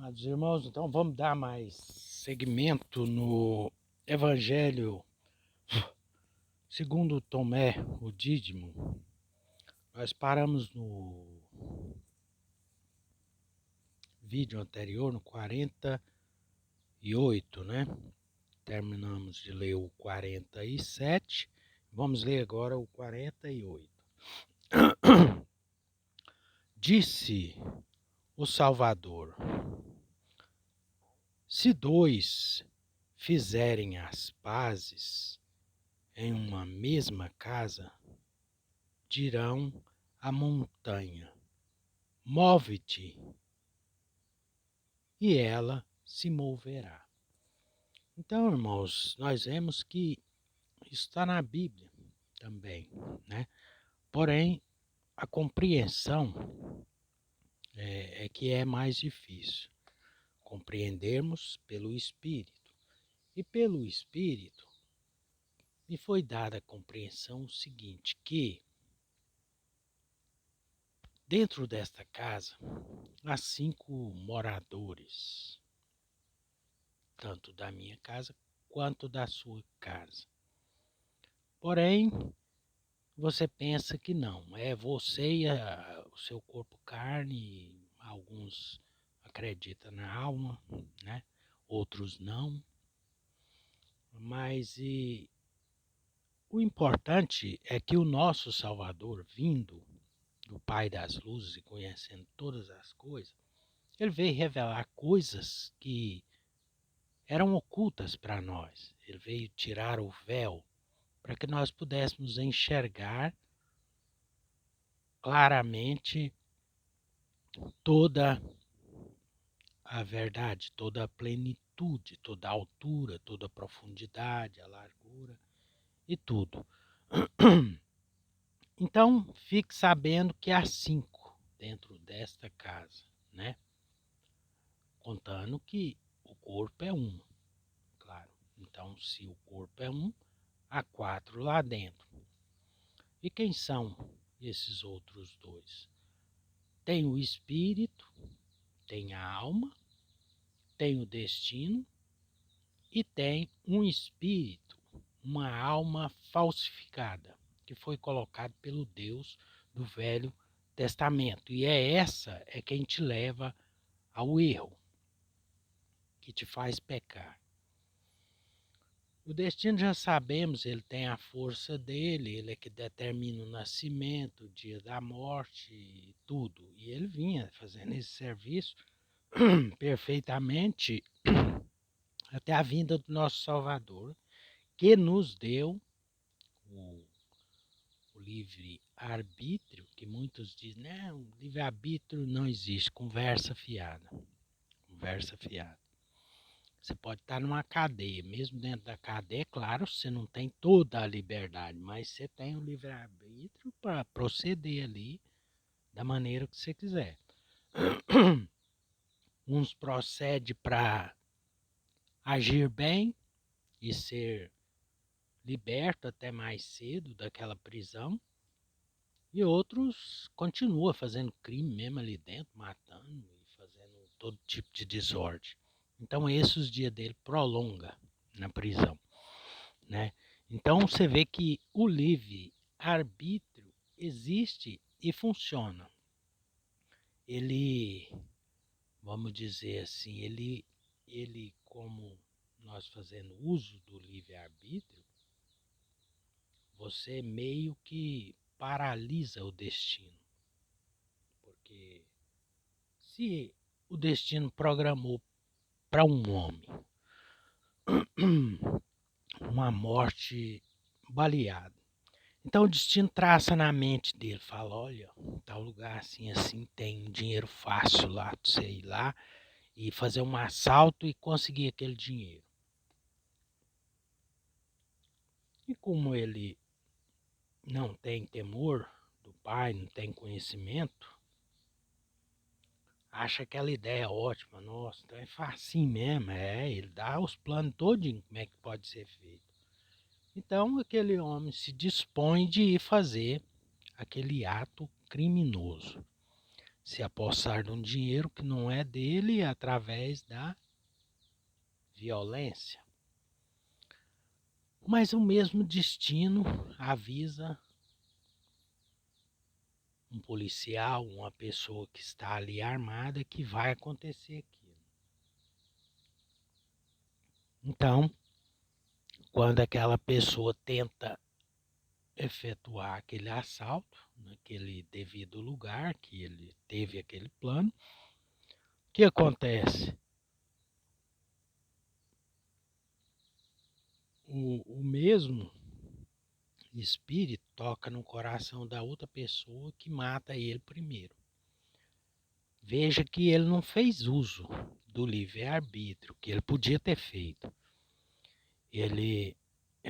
Amados irmãos, então vamos dar mais segmento no Evangelho segundo Tomé, o Dídimo. Nós paramos no vídeo anterior, no 48, né? Terminamos de ler o 47, vamos ler agora o 48. Disse o Salvador: se dois fizerem as pazes em uma mesma casa, dirão à montanha: move-te, e ela se moverá. Então, irmãos, nós vemos que isso está na Bíblia também, né? Porém, a compreensão é que é mais difícil. Compreendermos pelo Espírito. E pelo Espírito me foi dada a compreensão seguinte, que dentro desta casa há 5 moradores, tanto da minha casa quanto da sua casa. Porém, você pensa que não, é você e o seu corpo carne, alguns acreditam na alma, né? Outros não. Mas o importante é que o nosso Salvador, vindo do Pai das Luzes e conhecendo todas as coisas, ele veio revelar coisas que eram ocultas para nós. Ele veio tirar o véu para que nós pudéssemos enxergar claramente toda a verdade, toda a plenitude, toda a altura, toda a profundidade, a largura e tudo. Então, fique sabendo que há 5 dentro desta casa, né? Contando que o corpo é um, claro. Então, se o corpo é um, há 4 lá dentro. E quem são esses outros 2? Tem o espírito, tem a alma, tem o destino e tem um espírito, uma alma falsificada, que foi colocado pelo Deus do Velho Testamento. E essa quem te leva ao erro, que te faz pecar. O destino já sabemos, ele tem a força dele, ele é que determina o nascimento, o dia da morte e tudo. E ele vinha fazendo esse serviço perfeitamente até a vinda do nosso Salvador, que nos deu o livre-arbítrio, que muitos dizem, não, livre-arbítrio não existe, conversa fiada. Conversa fiada. Você pode estar numa cadeia, mesmo dentro da cadeia, claro, você não tem toda a liberdade, mas você tem o livre-arbítrio para proceder ali da maneira que você quiser. Uns procedem para agir bem e ser liberto até mais cedo daquela prisão, e outros continuam fazendo crime mesmo ali dentro, matando e fazendo todo tipo de desordem. Então, esses dias dele prolonga na prisão, né? Então, você vê que o livre-arbítrio existe e funciona. Ele, vamos dizer assim, ele como nós fazendo uso do livre-arbítrio, você meio que paralisa o destino. Porque se o destino programou para um homem uma morte baleada, então o destino traça na mente dele, fala, olha, tal lugar assim, assim, tem dinheiro fácil lá, pra você ir lá e fazer um assalto e conseguir aquele dinheiro. E como ele não tem temor do pai, não tem conhecimento, acha aquela ideia ótima, nossa, então é facinho mesmo, ele dá os planos todinho, como é que pode ser feito. Então aquele homem se dispõe de ir fazer aquele ato criminoso. se apossar de um dinheiro que não é dele através da violência. Mas o mesmo destino avisa um policial, uma pessoa que está ali armada, que vai acontecer aquilo. Então, quando aquela pessoa tenta efetuar aquele assalto naquele devido lugar que ele teve aquele plano, o que acontece? O mesmo espírito toca no coração da outra pessoa que mata ele primeiro. Veja que ele não fez uso do livre-arbítrio, que ele podia ter feito. Ele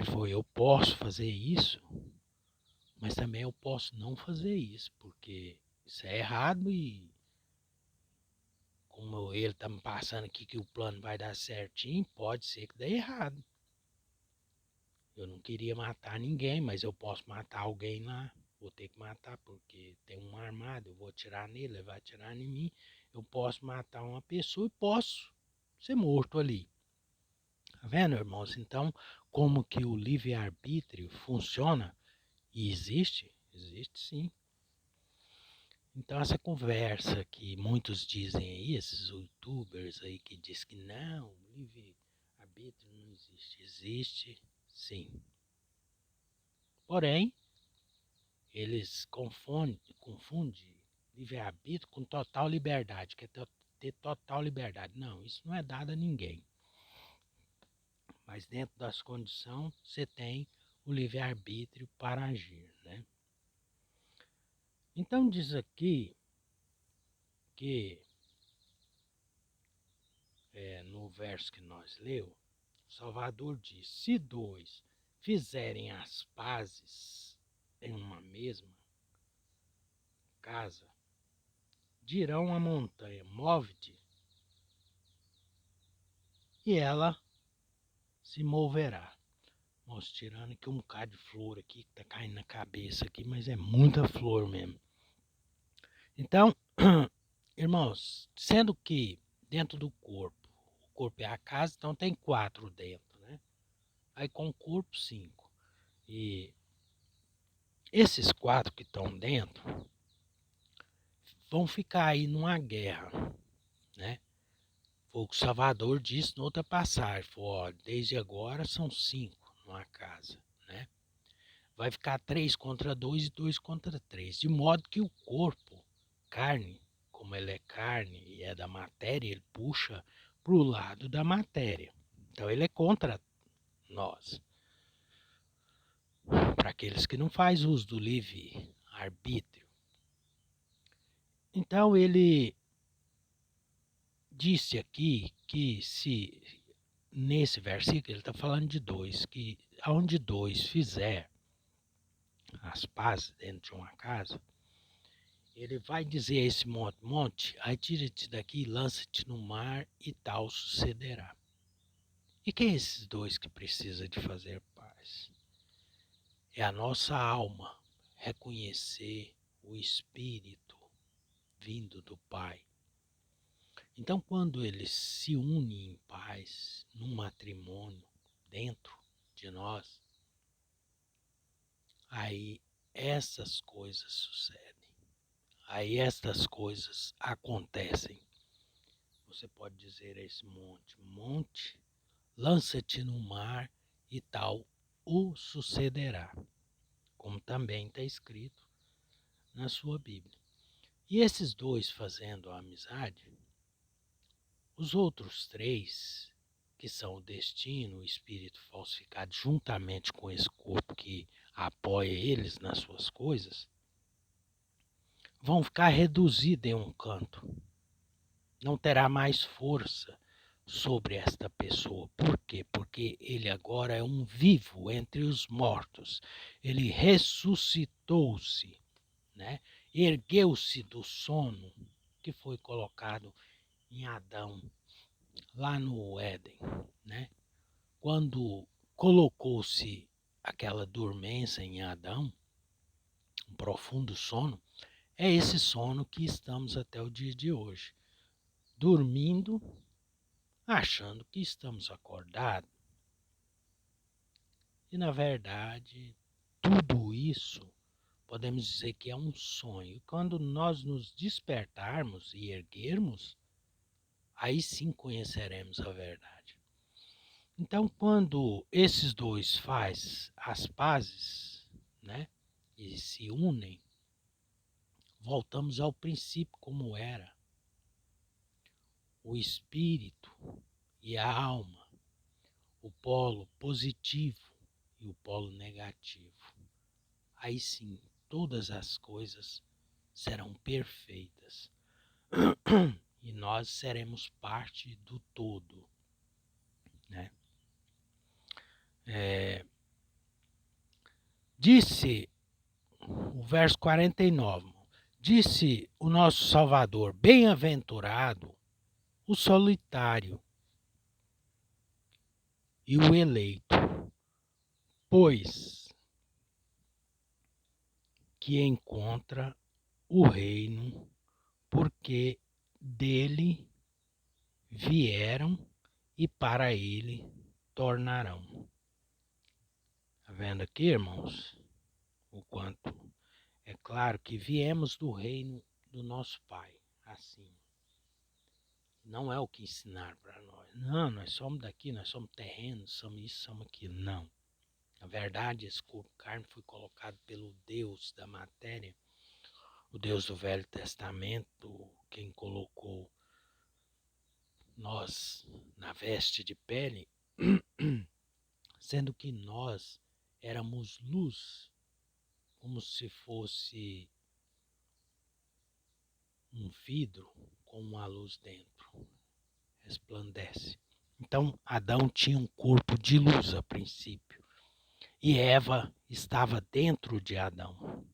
foi, eu posso fazer isso, mas também eu posso não fazer isso, porque isso é errado e como ele está me passando aqui que o plano vai dar certinho, pode ser que dê errado. Eu não queria matar ninguém, mas eu posso matar alguém lá. Vou ter que matar porque tem um armado, eu vou atirar nele, ele vai atirar em mim. Eu posso matar uma pessoa e posso ser morto ali. Tá vendo, irmãos? Então, como que o livre-arbítrio funciona? E existe? Existe sim. Então, essa conversa que muitos dizem aí, esses youtubers aí que dizem que não, o livre-arbítrio não existe. Existe sim. Porém, eles confundem livre-arbítrio com total liberdade, que é ter total liberdade. Não, isso não é dado a ninguém. Mas dentro das condições, você tem o livre-arbítrio para agir, né? Então diz aqui que no verso que nós leu, Salvador diz: se dois fizerem as pazes em uma mesma casa, dirão a montanha: move-te, e ela se moverá. Nossa, tirando aqui um bocado de flor aqui, que tá caindo na cabeça aqui, mas é muita flor mesmo. Então, irmãos, sendo que dentro do corpo, o corpo é a casa, então tem 4 dentro, né? Aí com o corpo 5. E esses 4 que estão dentro vão ficar aí numa guerra, né? Foi o que o Salvador disse noutra passagem. Falou, desde agora são 5 numa casa, né? Vai ficar 3 contra 2 e 2 contra 3. De modo que o corpo, carne, como ele é carne e é da matéria, ele puxa para o lado da matéria. Então ele é contra nós. Para aqueles que não fazem uso do livre-arbítrio. Então ele disse aqui que se nesse versículo ele está falando de 2, que onde 2 fizer as pazes dentro de uma casa, ele vai dizer a esse monte, aí tira-te daqui, lança-te no mar e tal sucederá. E quem é esses 2 que precisa de fazer paz? É a nossa alma reconhecer o Espírito vindo do Pai. Então, quando eles se unem em paz, num matrimônio, dentro de nós, aí essas coisas sucedem. Aí estas coisas acontecem. Você pode dizer a esse monte, monte, lança-te no mar e tal o sucederá, como também está escrito na sua Bíblia. E esses 2 fazendo a amizade, os outros 3, que são o destino, o espírito falsificado, juntamente com esse corpo que apoia eles nas suas coisas, vão ficar reduzidos em um canto. Não terá mais força sobre esta pessoa. Por quê? Porque ele agora é um vivo entre os mortos. Ele ressuscitou-se, né? Ergueu-se do sono que foi colocado em Adão, lá no Éden, né? Quando colocou-se aquela dormência em Adão, um profundo sono, é esse sono que estamos até o dia de hoje, dormindo, achando que estamos acordados. E na verdade, tudo isso podemos dizer que é um sonho. Quando nós nos despertarmos e erguermos, aí sim conheceremos a verdade. Então, quando esses dois fazem as pazes, né, e se unem, voltamos ao princípio como era. O espírito e a alma, o polo positivo e o polo negativo. Aí sim, todas as coisas serão perfeitas e nós seremos parte do todo, né? Disse o verso 49, disse o nosso Salvador, bem-aventurado o solitário e o eleito, pois que encontra o reino, porque dele vieram e para ele tornarão. Está vendo aqui, irmãos? O quanto é claro que viemos do reino do nosso Pai, assim. Não é o que ensinaram para nós. Não, nós somos daqui, nós somos terrenos, somos isso, somos aquilo. Não. Na verdade, esse corpo carne foi colocado pelo Deus da matéria, o Deus do Velho Testamento, quem colocou nós na veste de pele, sendo que nós éramos luz, como se fosse um vidro com uma luz dentro, resplandece. Então, Adão tinha um corpo de luz a princípio, e Eva estava dentro de Adão.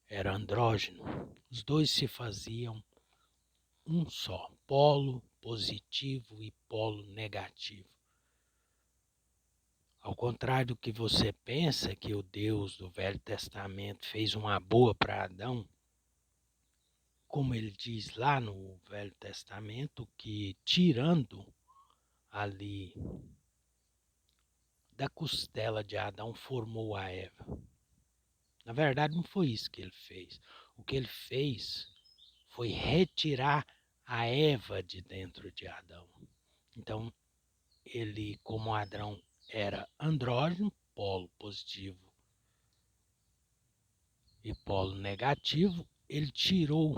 Era andrógeno. Os dois se faziam um só, polo positivo e polo negativo. Ao contrário do que você pensa, que o Deus do Velho Testamento fez uma boa para Adão, como ele diz lá no Velho Testamento, que tirando ali da costela de Adão formou a Eva. Na verdade, não foi isso que ele fez. O que ele fez foi retirar a Eva de dentro de Adão. Então, ele, como Adão era andrógeno, polo positivo e polo negativo, ele tirou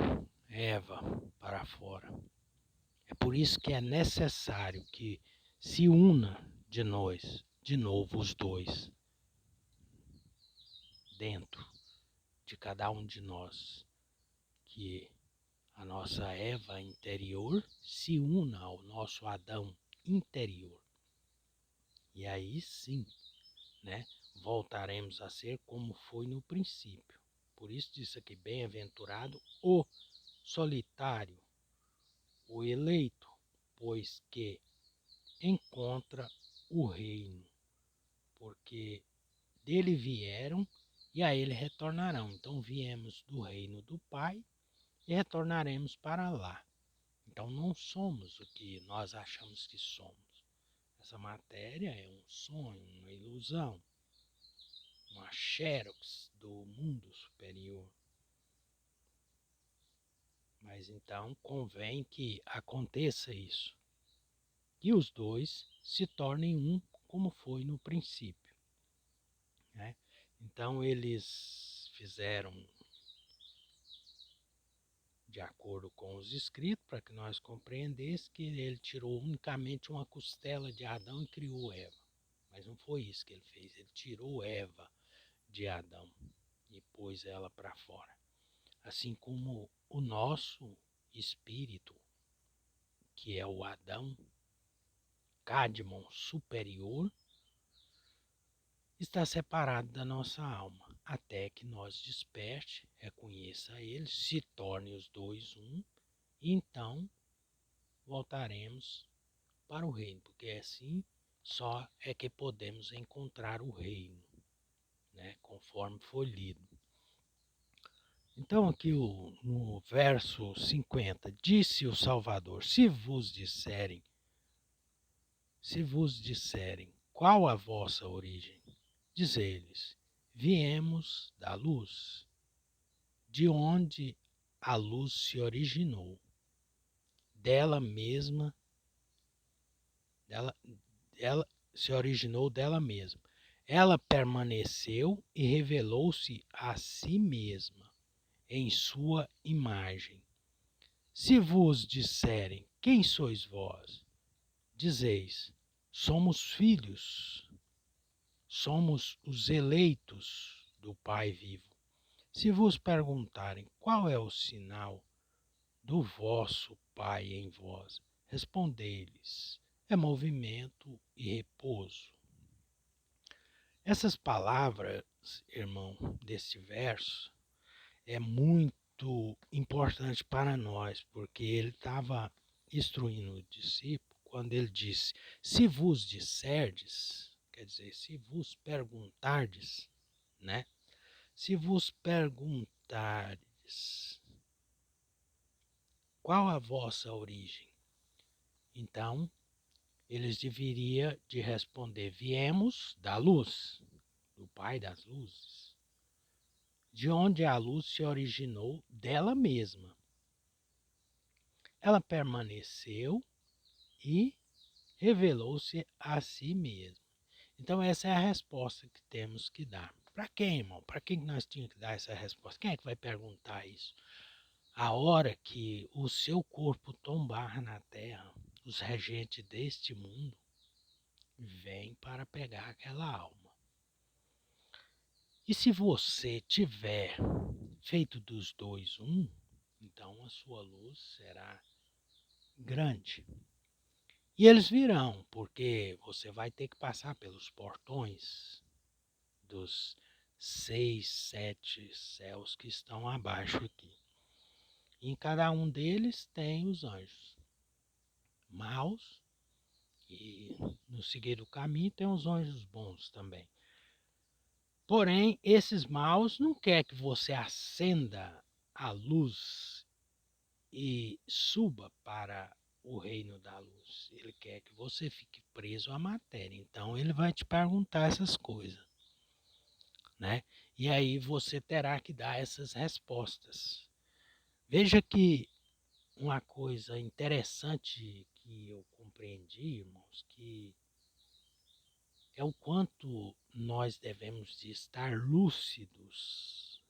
Eva para fora. É por isso que é necessário que se una de novo os dois, dentro de cada um de nós, que a nossa Eva interior se una ao nosso Adão interior. E aí sim, né, voltaremos a ser como foi no princípio. Por isso diz aqui, bem-aventurado o solitário, o eleito, pois que encontra o reino, porque dele vieram e a ele retornarão. Então viemos do reino do Pai e retornaremos para lá. Então não somos o que nós achamos que somos. Essa matéria é um sonho, uma ilusão, uma xerox do mundo superior. Mas então convém que aconteça isso. E os dois se tornem um, como foi no princípio, né? Então eles fizeram de acordo com os escritos, para que nós compreendêssemos que ele tirou unicamente uma costela de Adão e criou Eva. Mas não foi isso que ele fez, ele tirou Eva de Adão e pôs ela para fora. Assim como o nosso espírito, que é o Adão, Cadmon superior, está separado da nossa alma, até que nós desperte, reconheça ele, se torne os dois um, e então voltaremos para o reino, porque assim só é que podemos encontrar o reino, né, conforme foi lido. Então, aqui no verso 50, disse o Salvador: se vos disserem, qual a vossa origem? Diz-lhes: viemos da luz, de onde a luz se originou, dela mesma, dela, ela se originou dela mesma. Ela permaneceu e revelou-se a si mesma, em sua imagem. Se vos disserem, quem sois vós? Dizeis, somos filhos, somos os eleitos do Pai vivo. Se vos perguntarem, qual é o sinal do vosso Pai em vós? Respondei-lhes, é movimento e repouso. Essas palavras, irmão, deste verso, é muito importante para nós, porque ele estava instruindo o discípulo quando ele disse: se vos disserdes, quer dizer, se vos perguntardes, né? Se vos perguntardes qual a vossa origem, então eles deveriam de responder: viemos da luz, do Pai das luzes, de onde a luz se originou dela mesma. Ela permaneceu e revelou-se a si mesma. Então essa é a resposta que temos que dar. Para quem, irmão? Para quem nós tínhamos que dar essa resposta? Quem é que vai perguntar isso? A hora que o seu corpo tombar na terra, os regentes deste mundo vêm para pegar aquela alma. E se você tiver feito dos dois um, então a sua luz será grande. E eles virão, porque você vai ter que passar pelos portões dos 6, 7 céus que estão abaixo aqui. E em cada um deles tem os anjos maus, e no seguir do caminho tem os anjos bons também. Porém, esses maus não querem que você acenda a luz e suba para o reino da luz. Ele quer que você fique preso à matéria. Então ele vai te perguntar essas coisas, né? E aí você terá que dar essas respostas. Veja que uma coisa interessante que eu compreendi, irmãos, que é o quanto nós devemos de estar lúcidos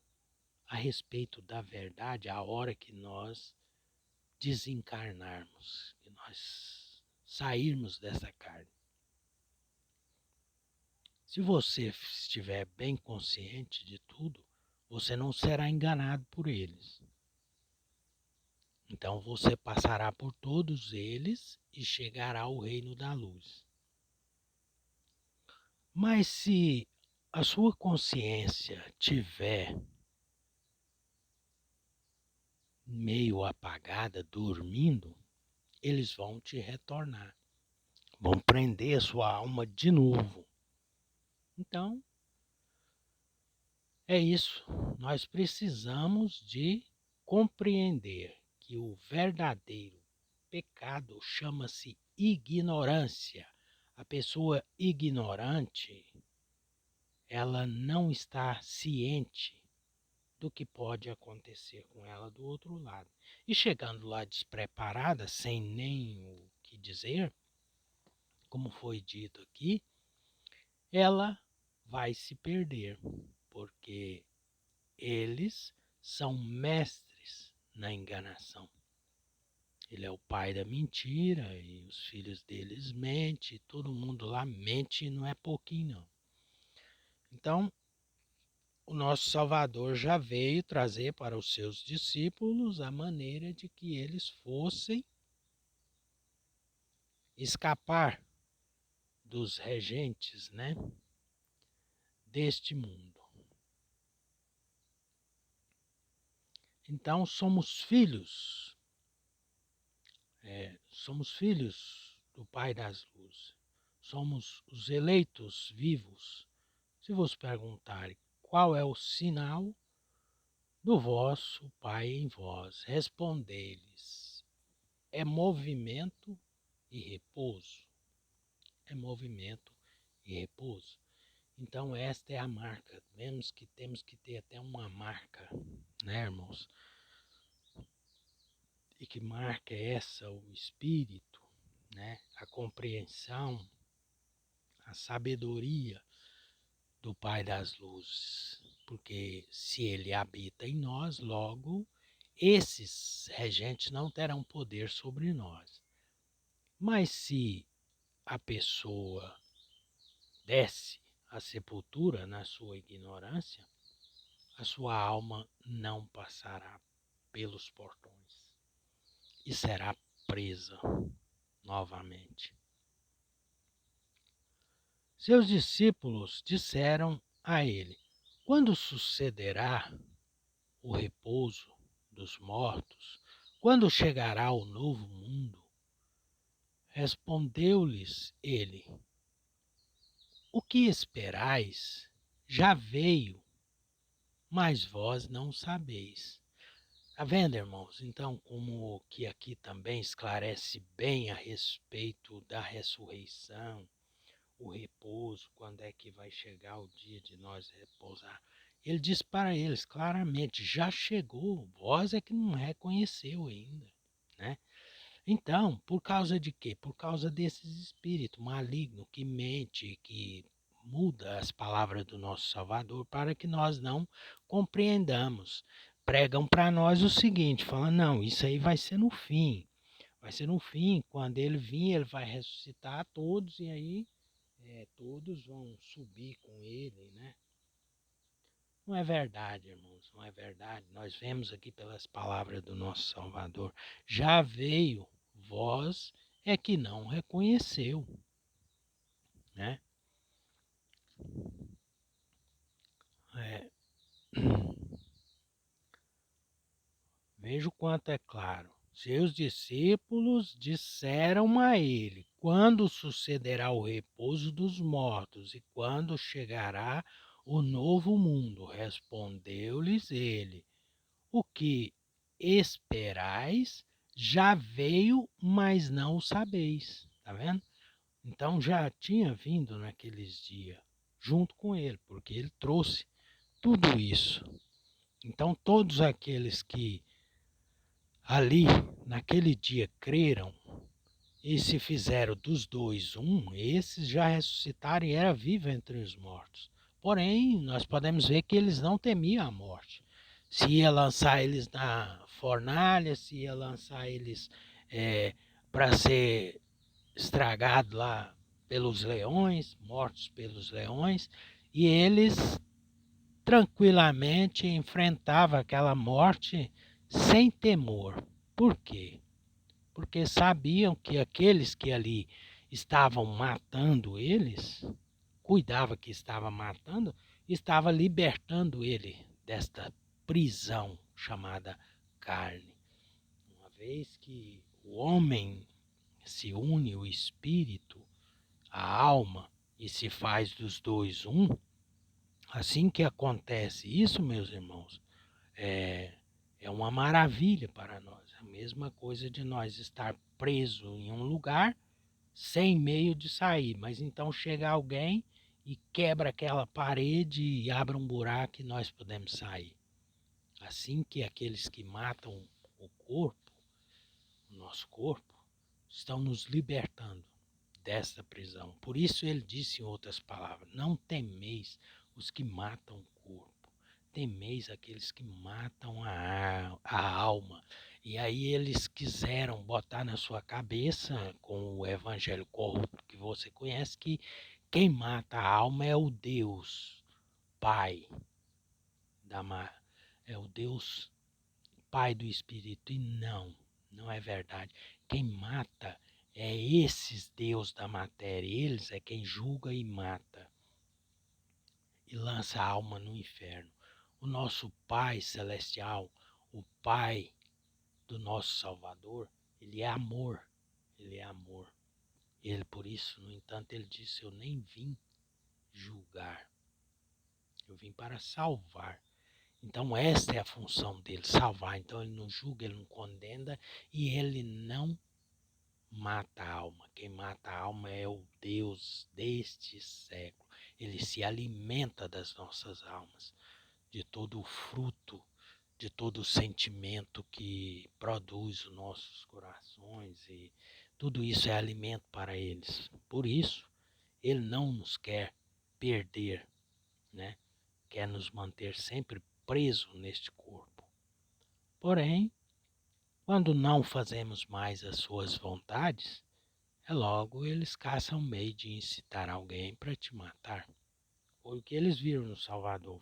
a respeito da verdade a hora que nós desencarnarmos, que nós sairmos dessa carne. Se você estiver bem consciente de tudo, você não será enganado por eles. Então você passará por todos eles e chegará ao reino da luz. Mas se a sua consciência tiver meio apagada, dormindo, eles vão te retornar. Vão prender a sua alma de novo. Então, é isso. Nós precisamos de compreender que o verdadeiro pecado chama-se ignorância. A pessoa ignorante, ela não está ciente do que pode acontecer com ela do outro lado. E chegando lá despreparada, sem nem o que dizer, como foi dito aqui, ela vai se perder, porque eles são mestres na enganação. Ele é o pai da mentira e os filhos deles mentem, todo mundo lá mente e não é pouquinho não. Então, o nosso Salvador já veio trazer para os seus discípulos a maneira de que eles fossem escapar dos regentes, né, deste mundo. Então somos filhos do Pai das Luzes, somos os eleitos vivos. Se vos perguntarem qual é o sinal do vosso Pai em vós. Respondei-lhes: é movimento e repouso. É movimento e repouso. Então esta é a marca. Vemos que temos que ter até uma marca, né, irmãos? E que marca é essa? O espírito, né? A compreensão, a sabedoria do Pai das Luzes. Porque se ele habita em nós, logo esses regentes não terão poder sobre nós. Mas se a pessoa desce à sepultura na sua ignorância, a sua alma não passará pelos portões e será presa novamente. Seus discípulos disseram a ele: quando sucederá o repouso dos mortos? Quando chegará o novo mundo? Respondeu-lhes ele: o que esperais já veio, mas vós não sabeis. Está vendo, irmãos? Então, como que aqui também esclarece bem a respeito da ressurreição, o repouso, quando é que vai chegar o dia de nós repousar. Ele diz para eles claramente: já chegou, vós é que não reconheceu ainda, né? Então, por causa de quê? Por causa desses espíritos malignos que mente, que muda as palavras do nosso Salvador para que nós não compreendamos. Pregam para nós o seguinte, falam, não, isso aí vai ser no fim. Vai ser no fim, quando ele vir, ele vai ressuscitar todos e aí todos vão subir com ele, né? Não é verdade, irmãos, não é verdade. Nós vemos aqui pelas palavras do nosso Salvador. Já veio, vós é que não reconheceu, né? É, veja o quanto é claro. Seus discípulos disseram a ele: quando sucederá o repouso dos mortos e quando chegará o novo mundo? Respondeu-lhes ele: o que esperais já veio, mas não o sabeis. Tá vendo? Então já tinha vindo naqueles dias junto com ele, porque ele trouxe tudo isso. Então todos aqueles que ali naquele dia creram e se fizeram dos dois um, esses já ressuscitaram e era vivo entre os mortos. Porém, nós podemos ver que eles não temiam a morte. Se ia lançar eles na fornalha, se ia lançar eles para ser estragado lá pelos leões, mortos pelos leões, e eles tranquilamente enfrentavam aquela morte sem temor. Por quê? Porque sabiam que aqueles que ali estavam matando eles, cuidava que estava matando, estava libertando ele desta prisão chamada carne. Uma vez que o homem se une o espírito, a alma, e se faz dos dois um, assim que acontece isso, meus irmãos, é, é uma maravilha para nós. A mesma coisa de nós estar preso em um lugar sem meio de sair, mas então chega alguém e quebra aquela parede e abre um buraco e nós podemos sair. Assim que aqueles que matam o corpo, o nosso corpo, estão nos libertando desta prisão. Por isso ele disse em outras palavras: não temeis os que matam o corpo, temeis aqueles que matam a alma. E aí eles quiseram botar na sua cabeça, com o evangelho corrupto que você conhece, que quem mata a alma é o Deus Pai é o Deus Pai do Espírito. E não, não é verdade. Quem mata é esses Deus da matéria. Eles é quem julga e mata e lança a alma no inferno. O nosso Pai Celestial, o Pai do nosso Salvador, ele é amor. Ele é amor. Ele, por isso, no entanto, ele disse: eu nem vim julgar, eu vim para salvar. Então esta é a função dele, salvar. Então ele não julga, ele não condena e ele não mata a alma. Quem mata a alma é o Deus deste século. Ele se alimenta das nossas almas, de todo o fruto, de todo o sentimento que produz os nossos corações, e tudo isso é alimento para eles. Por isso, ele não nos quer perder, né? Quer nos manter sempre presos neste corpo. Porém, quando não fazemos mais as suas vontades, logo eles caçam meio de incitar alguém para te matar. Foi o que eles viram no Salvador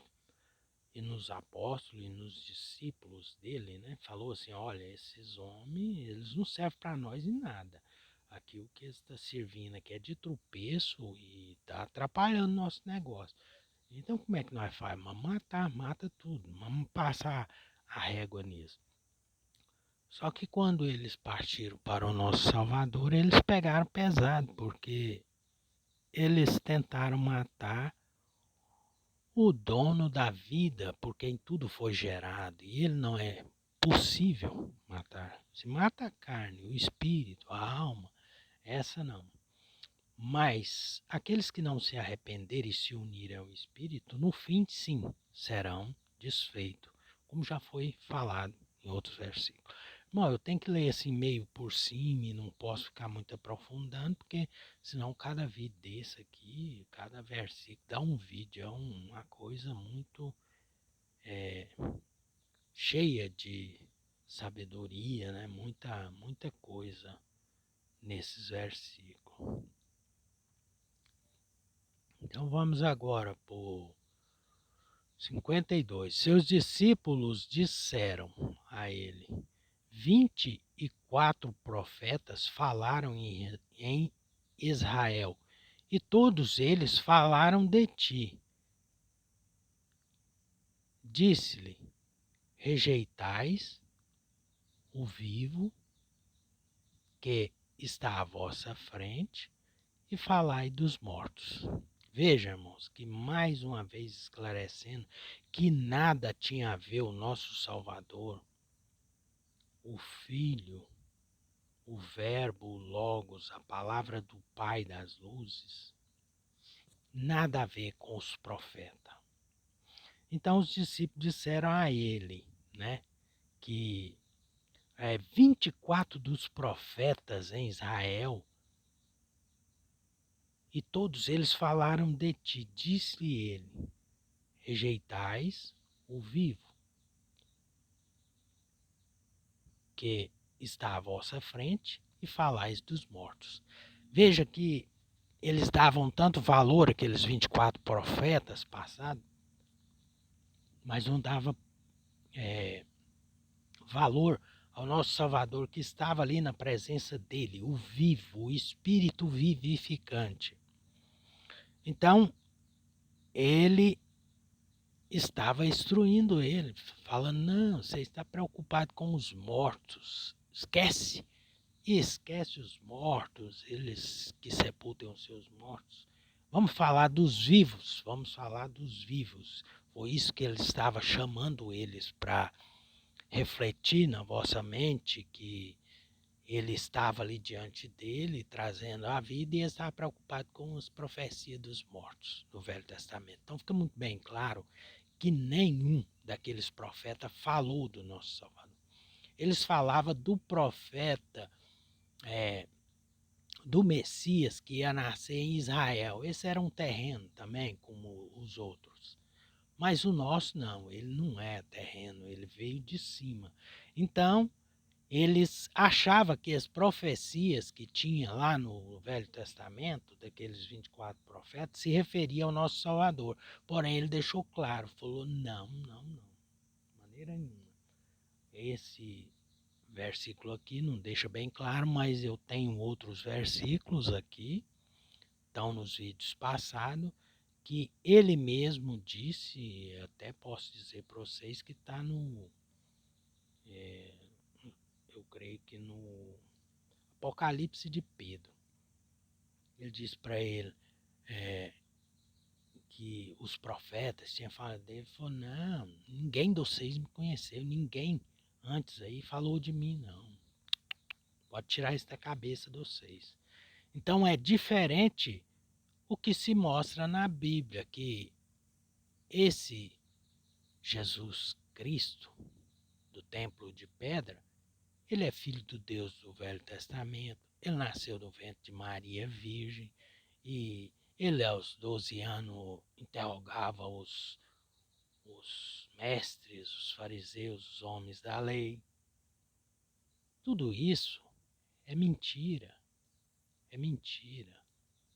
e nos apóstolos e nos discípulos dele, né? Falou assim, olha, esses homens, eles não servem para nós em nada. Aqui o que está servindo aqui é de tropeço e está atrapalhando nosso negócio. Então como é que nós fazemos? Vamos matar, mata tudo. Vamos passar a régua nisso. Só que quando eles partiram para o nosso Salvador, eles pegaram pesado, porque eles tentaram matar o dono da vida, por quem tudo foi gerado, e ele não é possível matar. Se mata a carne, o espírito, a alma, essa não. Mas aqueles que não se arrependerem e se unirem ao espírito, no fim, sim, serão desfeitos, como já foi falado em outros versículos. Bom, eu tenho que ler assim meio por cima e não posso ficar muito aprofundando, porque senão cada vídeo desse aqui, cada versículo dá um vídeo, é uma coisa muito cheia de sabedoria, né? Muita coisa nesses versículos. Então vamos agora para o 52. Seus discípulos disseram a ele: 24 profetas falaram em Israel, e todos eles falaram de ti. Disse-lhe: rejeitais o vivo que está à vossa frente e falai dos mortos. Veja, irmãos, que mais uma vez esclarecendo que nada tinha a ver o nosso Salvador, o Filho, o Verbo, o Logos, a palavra do Pai das luzes, nada a ver com os profetas. Então os discípulos disseram a ele, né, que 24 dos profetas em Israel, e todos eles falaram de ti. Disse-lhe ele: rejeitais o vivo, que está à vossa frente, e falais dos mortos. Veja que eles davam tanto valor àqueles 24 profetas passados, mas não dava valor ao nosso Salvador que estava ali na presença dele, o vivo, o Espírito vivificante. Então, ele estava instruindo ele, falando, não, você está preocupado com os mortos, esquece os mortos, eles que sepultam os seus mortos. Vamos falar dos vivos, vamos falar dos vivos. Foi isso que ele estava chamando eles para refletir na vossa mente, que ele estava ali diante dele, trazendo a vida, e ele estava preocupado com as profecias dos mortos do Velho Testamento. Então fica muito bem claro que nenhum daqueles profetas falou do nosso Salvador. Eles falavam do profeta, do Messias que ia nascer em Israel. Esse era um terreno também, como os outros. Mas o nosso não, ele não é terreno, ele veio de cima. Então, eles achavam que as profecias que tinha lá no Velho Testamento, daqueles 24 profetas, se referiam ao nosso Salvador. Porém, ele deixou claro, falou, não, de maneira nenhuma. Esse versículo aqui não deixa bem claro, mas eu tenho outros versículos aqui, estão nos vídeos passados, que ele mesmo disse, até posso dizer para vocês que está no, eu creio que no Apocalipse de Pedro. Ele diz para ele que os profetas tinham falado dele, ele falou, não, ninguém de vocês me conheceu, ninguém antes aí falou de mim, não. Pode tirar isso da cabeça de vocês. Então é diferente o que se mostra na Bíblia, que esse Jesus Cristo, do templo de pedra, ele é filho do Deus do Velho Testamento, ele nasceu do ventre de Maria Virgem, e ele aos 12 anos interrogava os mestres, os fariseus, os homens da lei. Tudo isso é mentira,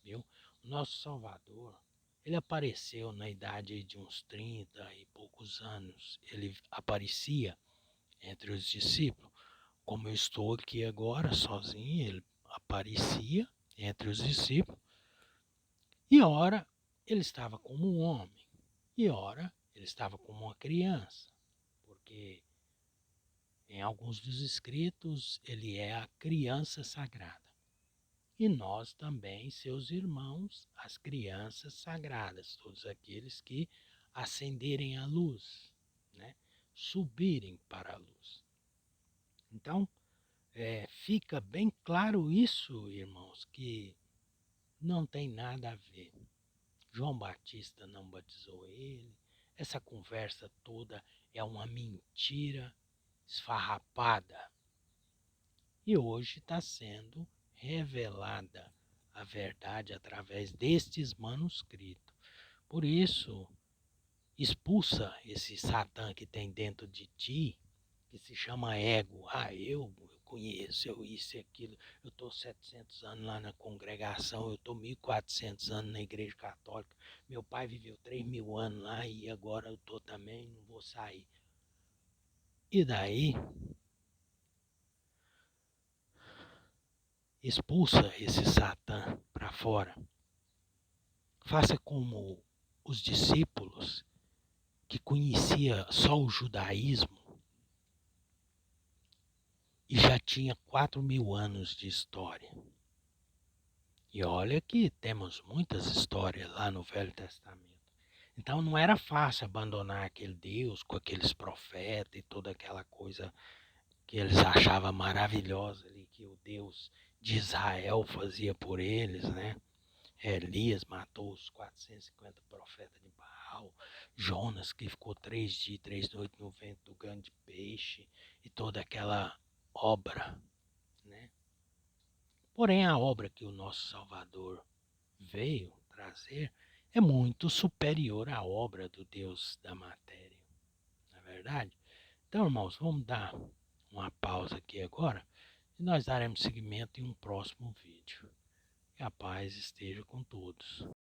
viu? O nosso Salvador, ele apareceu na idade de uns 30 e poucos anos, ele aparecia entre os discípulos, como eu estou aqui agora sozinho, ele aparecia entre os discípulos, e ora ele estava como um homem, e ora ele estava como uma criança, porque em alguns dos escritos ele é a criança sagrada. E nós também, seus irmãos, as crianças sagradas, todos aqueles que acenderem a luz, né? Subirem para a luz. Então, fica bem claro isso, irmãos, que não tem nada a ver. João Batista não batizou ele, essa conversa toda é uma mentira esfarrapada. E hoje está sendo revelada a verdade através destes manuscritos. Por isso, expulsa esse Satã que tem dentro de ti, que se chama ego. Eu conheço, eu isso e aquilo, eu estou 700 anos lá na congregação, eu estou 1400 anos na igreja católica, meu pai viveu 3000 anos lá e agora eu estou também, não vou sair. E daí, expulsa esse Satã para fora. Faça como os discípulos que conhecia só o judaísmo e já tinha 4000 anos de história. E olha que temos muitas histórias lá no Velho Testamento. Então não era fácil abandonar aquele Deus com aqueles profetas e toda aquela coisa que eles achavam maravilhosa ali, que o Deus de Israel fazia por eles, né? Elias matou os 450 profetas de Baal, Jonas que ficou 3 dias, 3 noites no vento do grande peixe e toda aquela obra, né? Porém, a obra que o nosso Salvador veio trazer é muito superior à obra do Deus da matéria, não é verdade? Então, irmãos, vamos dar uma pausa aqui agora e nós daremos seguimento em um próximo vídeo. Que a paz esteja com todos.